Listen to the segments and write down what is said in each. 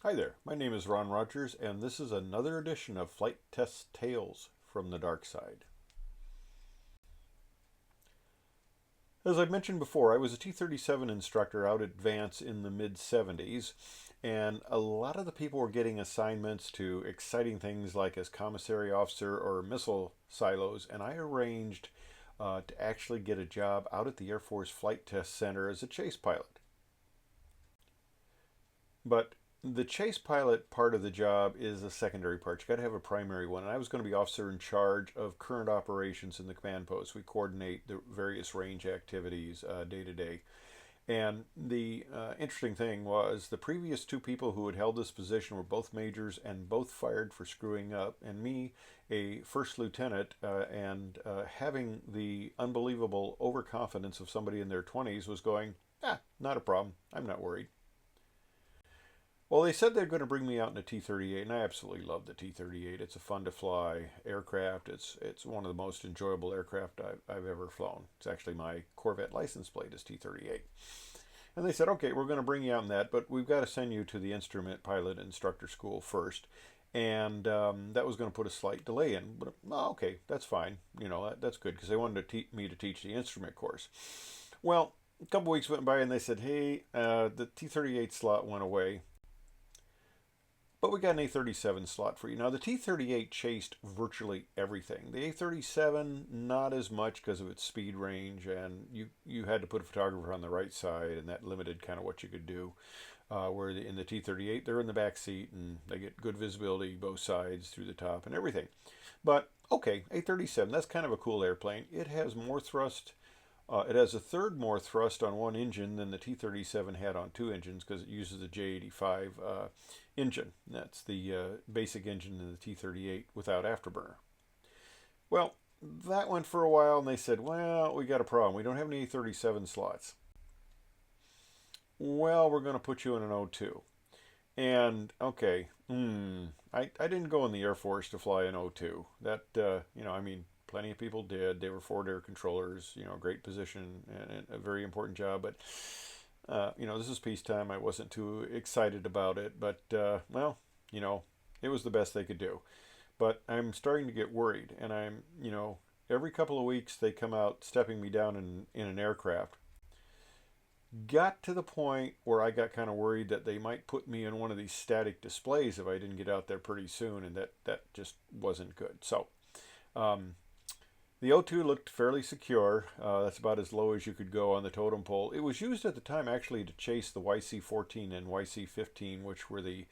Hi there, my name is Ron Rogers, and this is another edition of Flight Test Tales from the Dark Side. As I mentioned before, I was a T-37 instructor out at Vance in the mid-70s, and a lot of the people were getting assignments to exciting things like as commissary officer or missile silos, and I arranged to actually get a job out at the Air Force Flight Test Center as a chase pilot. But the chase pilot part of the job is a secondary part. You got to have a primary one. And I was going to be officer in charge of current operations in the command post. We coordinate the various range activities day to day. And the interesting thing was the previous two people who had held this position were both majors and both fired for screwing up. And me, a first lieutenant, and having the unbelievable overconfidence of somebody in their 20s was going, not a problem. I'm not worried. Well, they said they're going to bring me out in a T-38, and I absolutely love the T-38. It's a fun-to-fly aircraft. It's one of the most enjoyable aircraft I've ever flown. It's actually my Corvette license plate is T-38. And they said, okay, we're going to bring you out in that, but we've got to send you to the instrument pilot instructor school first. And that was going to put a slight delay in. But, okay, that's fine. That's good, because they wanted me to teach the instrument course. Well, a couple weeks went by, and they said, hey, the T-38 slot went away. But we got an A-37 slot for you. Now, the T-38 chased virtually everything. The A-37, not as much because of its speed range, and you had to put a photographer on the right side, and that limited kind of what you could do. Where in the T-38, they're in the back seat, and they get good visibility both sides through the top and everything. But, okay, A-37, that's kind of a cool airplane. It has more thrust. It has a third more thrust on one engine than the T-37 had on two engines because it uses the J85 engine. That's the basic engine in the T-38 without afterburner. Well, that went for a while, and they said, well, we got a problem. We don't have any A-37 slots. Well, we're going to put you in an O-2. And, okay, I didn't go in the Air Force to fly an O-2. That, plenty of people did. They were forward air controllers, great position and a very important job. But, this is peacetime. I wasn't too excited about it. But, it was the best they could do. But I'm starting to get worried. And every couple of weeks they come out stepping me down in an aircraft. Got to the point where I got kind of worried that they might put me in one of these static displays if I didn't get out there pretty soon. And that just wasn't good. So, the O-2 looked fairly secure. That's about as low as you could go on the totem pole. It was used at the time actually to chase the YC-14 and YC-15, which were the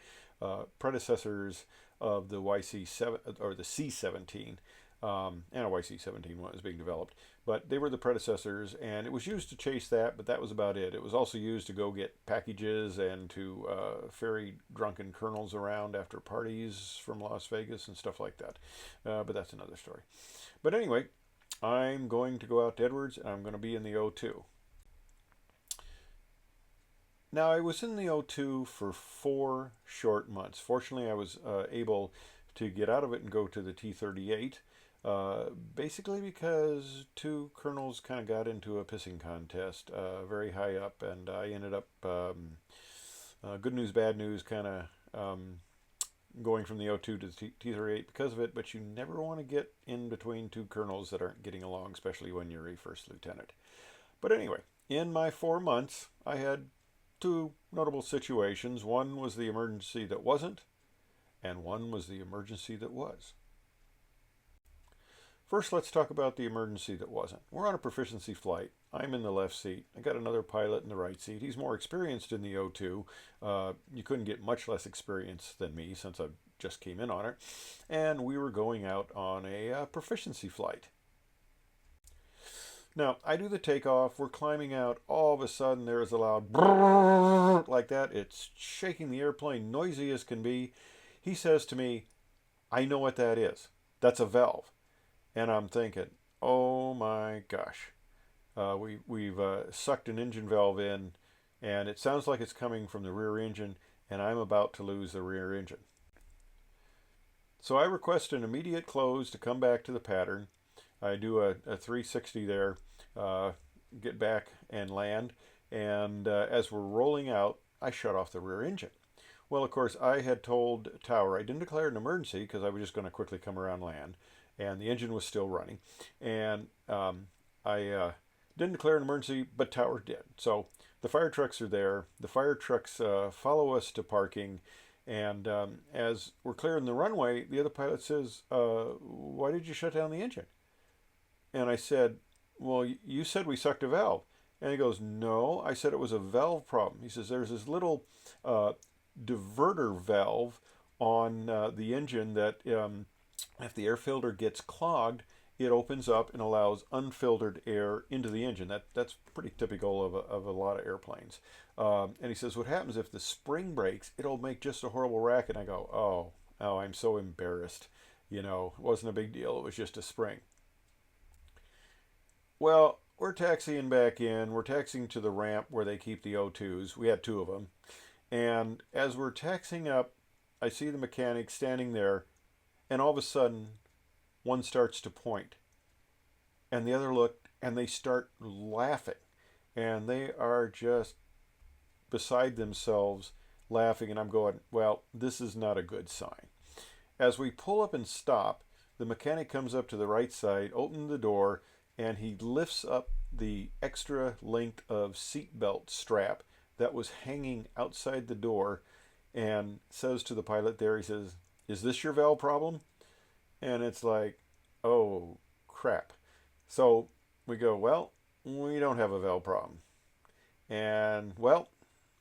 predecessors of the YC-7 or the C-17, and a YC-17 was being developed. But they were the predecessors, and it was used to chase that, but that was about it. It was also used to go get packages and to ferry drunken colonels around after parties from Las Vegas and stuff like that. But that's another story. But anyway, I'm going to go out to Edwards, and I'm going to be in the O-2. Now, I was in the O-2 for 4 short months. Fortunately, I was able to get out of it and go to the T-38, basically because two colonels kind of got into a pissing contest very high up, and I ended up, good news, bad news, kind of going from the O-2 to the T-38 because of it, but you never want to get in between two colonels that aren't getting along, especially when you're a first lieutenant. But anyway, in my 4 months, I had 2 notable situations. One was the emergency that wasn't, and one was the emergency that was. First, let's talk about the emergency that wasn't. We're on a proficiency flight. I'm in the left seat. I got another pilot in the right seat. He's more experienced in the O-2. You couldn't get much less experience than me since I just came in on it. And we were going out on a proficiency flight. Now, I do the takeoff. We're climbing out. All of a sudden, there is a loud brrrr like that. It's shaking the airplane, noisy as can be. He says to me, I know what that is. That's a valve. And I'm thinking, oh my gosh, we've sucked an engine valve in, and it sounds like it's coming from the rear engine, and I'm about to lose the rear engine. So I request an immediate close to come back to the pattern. I do a 360 there, get back and land, and as we're rolling out, I shut off the rear engine. Well, of course, I had told Tower I didn't declare an emergency because I was just going to quickly come around land, and the engine was still running, and I didn't declare an emergency, but Tower did. So the fire trucks are there. The fire trucks follow us to parking, and as we're clearing the runway, the other pilot says, "Why did you shut down the engine?" And I said, "Well, you said we sucked a valve." And he goes, "No, I said it was a valve problem." He says, "There's this little uh, diverter valve on the engine that if the air filter gets clogged, it opens up and allows unfiltered air into the engine. That's pretty typical of a lot of airplanes." And he says, "What happens if the spring breaks? It'll make just a horrible racket." And I go, "Oh, I'm so embarrassed. It wasn't a big deal. It was just a spring." Well, we're taxiing back in. We're taxiing to the ramp where they keep the O-2s. We had two of them. And as we're taxiing up, I see the mechanic standing there, and all of a sudden, one starts to point, and the other look, and they start laughing. And they are just beside themselves laughing, and I'm going, well, this is not a good sign. As we pull up and stop, the mechanic comes up to the right side, opens the door, and he lifts up the extra length of seatbelt strap that was hanging outside the door and says to the pilot there, he says, "Is this your valve problem?" And it's like, oh, crap. So we go, well, we don't have a valve problem. And, well,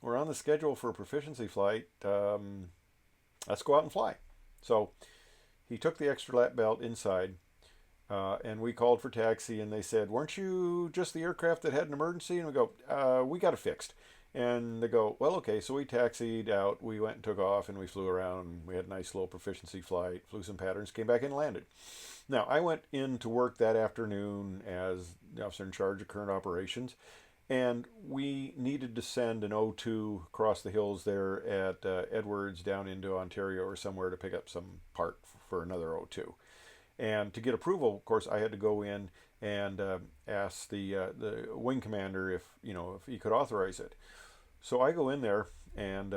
we're on the schedule for a proficiency flight. Let's go out and fly. So he took the extra lap belt inside, and we called for taxi, and they said, "Weren't you just the aircraft that had an emergency?" And we go, "We got it fixed." And they go, "Well, okay." So we taxied out, we went and took off, and we flew around. We had a nice little proficiency flight, flew some patterns, came back and landed. Now, I went in to work that afternoon as the officer in charge of current operations, and we needed to send an O-2 across the hills there at Edwards down into Ontario or somewhere to pick up some part for another O-2. And to get approval, of course, I had to go in and ask the wing commander if he could authorize it. So I go in there and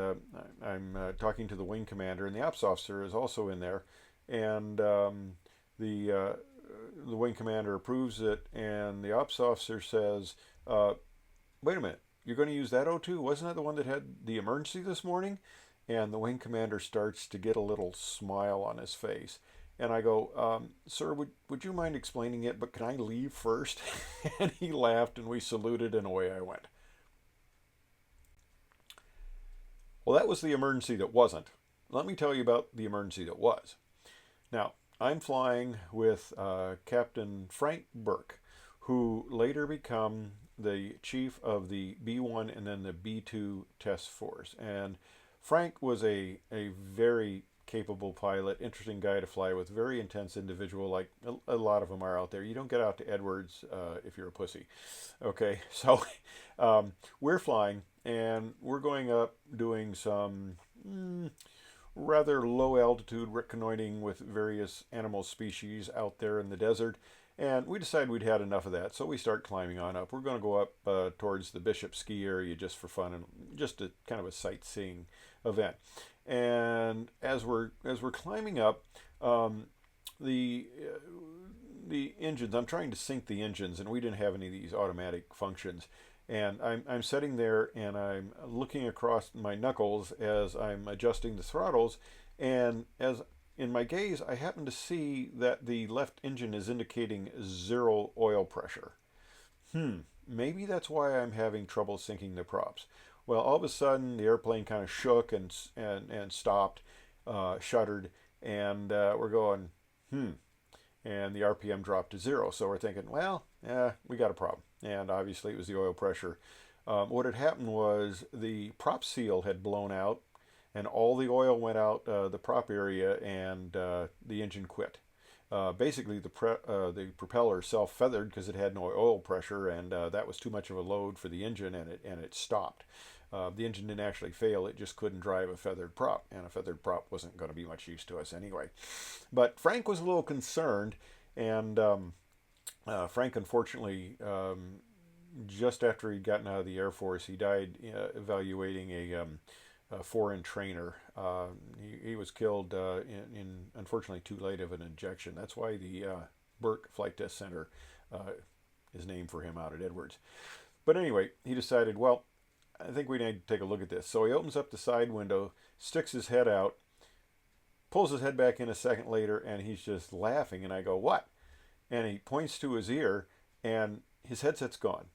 I'm talking to the wing commander, and the ops officer is also in there, and the uh, the wing commander approves it, and the ops officer says, "Wait a minute, you're going to use that O-2? Wasn't that the one that had the emergency this morning?" And the wing commander starts to get a little smile on his face. And I go, "Sir, would you mind explaining it, but can I leave first?" And he laughed, and we saluted, and away I went. Well, that was the emergency that wasn't. Let me tell you about the emergency that was. Now, I'm flying with Captain Frank Burke, who later became the chief of the B-1 and then the B-2 test force. And Frank was a very capable pilot, interesting guy to fly with, very intense individual, like a lot of them are out there. You don't get out to Edwards if you're a pussy. Okay, so we're flying, and we're going up doing some rather low altitude reconnoitering with various animal species out there in the desert. And we decided we'd had enough of that, so we start climbing on up. We're going to go up towards the Bishop Ski area just for fun and just a kind of a sightseeing event. And as we're climbing up, the the engines. I'm trying to sync the engines, and we didn't have any of these automatic functions. And I'm sitting there and I'm looking across my knuckles as I'm adjusting the throttles, and as in my gaze, I happen to see that the left engine is indicating zero oil pressure. Maybe that's why I'm having trouble syncing the props. Well, all of a sudden, the airplane kind of shook and stopped, shuddered, and we're going, and the RPM dropped to zero. So we're thinking, well, we got a problem. And obviously, it was the oil pressure. What had happened was the prop seal had blown out, and all the oil went out the prop area, and the engine quit. Basically, the propeller self-feathered because it had no oil pressure, and that was too much of a load for the engine, and it stopped. The engine didn't actually fail; it just couldn't drive a feathered prop, and a feathered prop wasn't going to be much use to us anyway. But Frank was a little concerned, and Frank, unfortunately, just after he'd gotten out of the Air Force, he died evaluating a foreign trainer. He was killed unfortunately too late of an injection. That's why the Burke Flight Test Center uh, is named for him out at Edwards. But anyway, he decided, well, I think we need to take a look at this. So he opens up the side window, sticks his head out, pulls his head back in a second later, and he's just laughing. And I go, what? And he points to his ear, and his headset's gone.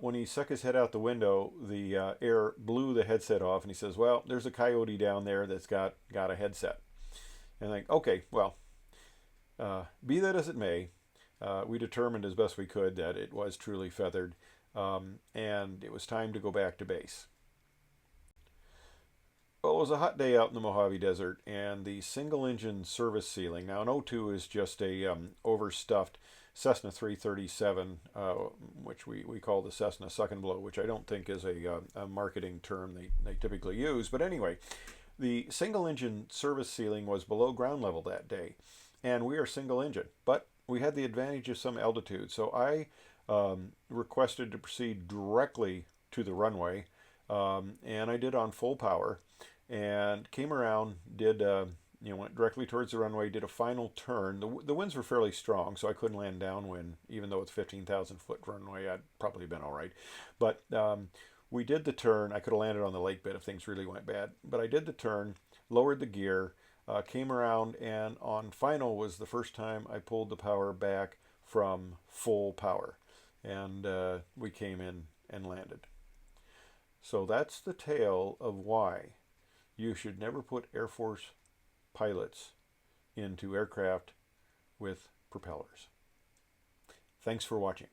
When he stuck his head out the window, the air blew the headset off, and he says, well, there's a coyote down there that's got a headset. And I'm like, okay, well, be that as it may, we determined as best we could that it was truly feathered, and it was time to go back to base. Well, it was a hot day out in the Mojave Desert, and the single-engine service ceiling. Now, an O-2 is just a overstuffed Cessna 337, which we call the Cessna suck and blow, which I don't think is a marketing term they typically use. But anyway, the single-engine service ceiling was below ground level that day, and we are single-engine. But we had the advantage of some altitude, so I requested to proceed directly to the runway, and I did on full power. And came around, went directly towards the runway, did a final turn. The winds were fairly strong, so I couldn't land downwind, even though it's 15,000-foot runway. I'd probably been all right. But we did the turn. I could have landed on the lake bed if things really went bad. But I did the turn, lowered the gear, came around, and on final was the first time I pulled the power back from full power. And we came in and landed. So that's the tale of why you should never put Air Force pilots into aircraft with propellers. Thanks for watching.